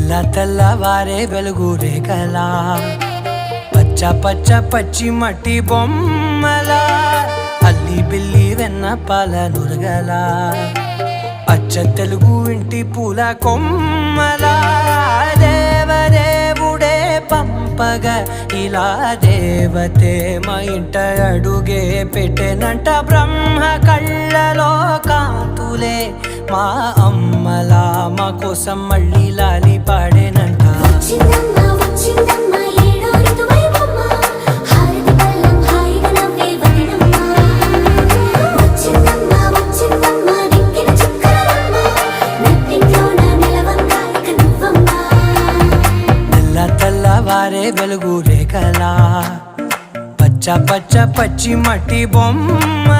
తెల్ల తెల్లవారే వెలుగు రేఖలా పచ్చ పచ్చ పచ్చి మట్టి బొమ్మలా అల్లి బిల్లి వెన్న పాల నురగలా అచ్చ తెలుగు ఇంటి పూల కొమ్మలా దేవదేవుడే పంపగా ఇలా దేవతే మా ఇంట అడుగే పెట్టెనంట బ్రహ్మ కళ్ళలో కాంతులే మా అమ్మలా మా కోసం మళ్ళీ లాలి పాడేనంట తెల్లవారే వెలుగు రేఖలా పచ్చ పచ్చ పచ్చి మట్టి బొమ్మ